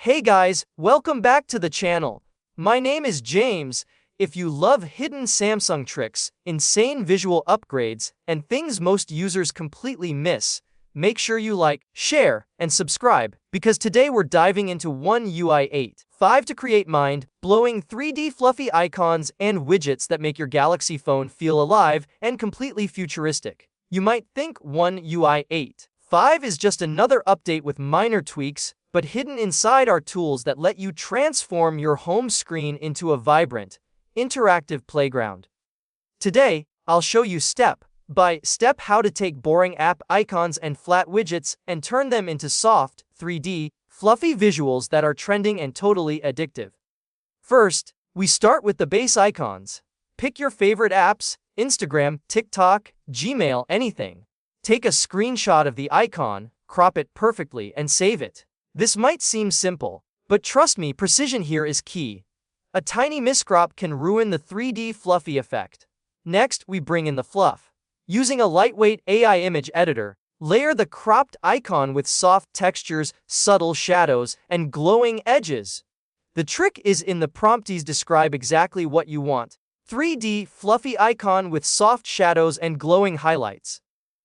Hey guys, welcome back to the channel. My name is James. If you love hidden Samsung tricks, insane visual upgrades, and things most users completely miss, make sure you like, share, and subscribe, because today we're diving into One UI 8.5 to create mind-blowing 3D fluffy icons and widgets that make your Galaxy phone feel alive and completely futuristic. You might think One UI 8.5 is just another update with minor tweaks, but hidden inside are tools that let you transform your home screen into a vibrant, interactive playground. Today, I'll show you step by step how to take boring app icons and flat widgets and turn them into soft, 3D, fluffy visuals that are trending and totally addictive. First, we start with the base icons. Pick your favorite apps, Instagram, TikTok, Gmail, anything. Take a screenshot of the icon, crop it perfectly, and save it. This might seem simple, but trust me, precision here is key. A tiny miscrop can ruin the 3D fluffy effect. Next, we bring in the fluff. Using a lightweight AI image editor, layer the cropped icon with soft textures, subtle shadows, and glowing edges. The trick is in the prompts describe exactly what you want. 3D fluffy icon with soft shadows and glowing highlights.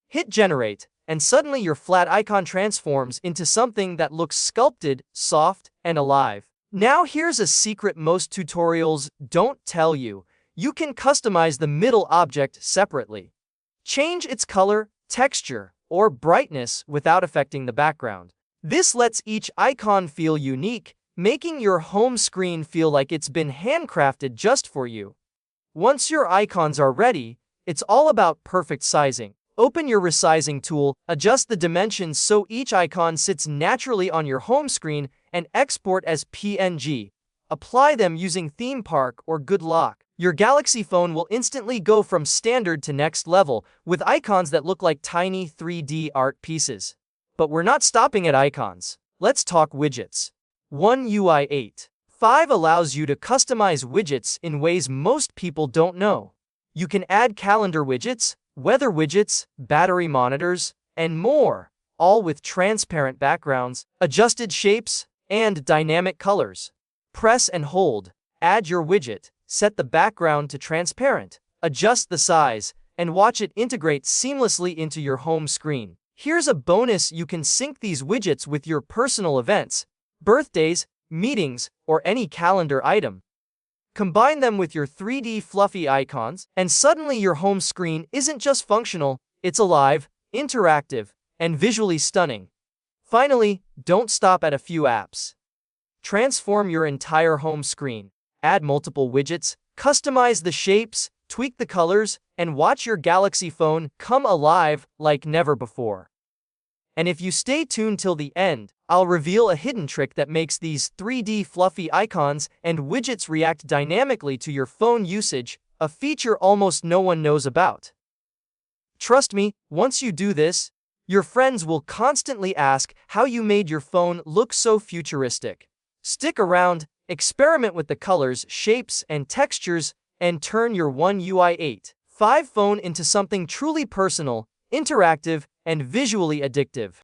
Hit generate, and suddenly your flat icon transforms into something that looks sculpted, soft, and alive. Now here's a secret most tutorials don't tell you. You can customize the middle object separately. Change its color, texture, or brightness without affecting the background. This lets each icon feel unique, making your home screen feel like it's been handcrafted just for you. Once your icons are ready, it's all about perfect sizing. Open your resizing tool, adjust the dimensions so each icon sits naturally on your home screen, and export as PNG. Apply them using Theme Park or Good Lock. Your Galaxy phone will instantly go from standard to next level, with icons that look like tiny 3D art pieces. But we're not stopping at icons. Let's talk widgets. One UI 8.5 allows you to customize widgets in ways most people don't know. You can add calendar widgets, weather widgets, battery monitors, and more, all with transparent backgrounds, adjusted shapes, and dynamic colors. Press and hold, add your widget, set the background to transparent, adjust the size, and watch it integrate seamlessly into your home screen. Here's a bonus: you can sync these widgets with your personal events, birthdays, meetings, or any calendar item. Combine them with your 3D fluffy icons, and suddenly your home screen isn't just functional, it's alive, interactive, and visually stunning. Finally, don't stop at a few apps. Transform your entire home screen. Add multiple widgets, customize the shapes, tweak the colors, and watch your Galaxy phone come alive like never before. And if you stay tuned till the end, I'll reveal a hidden trick that makes these 3D fluffy icons and widgets react dynamically to your phone usage, a feature almost no one knows about. Trust me, once you do this, your friends will constantly ask how you made your phone look so futuristic. Stick around, experiment with the colors, shapes, and textures, and turn your One UI 8.5 phone into something truly personal, interactive, and visually addictive.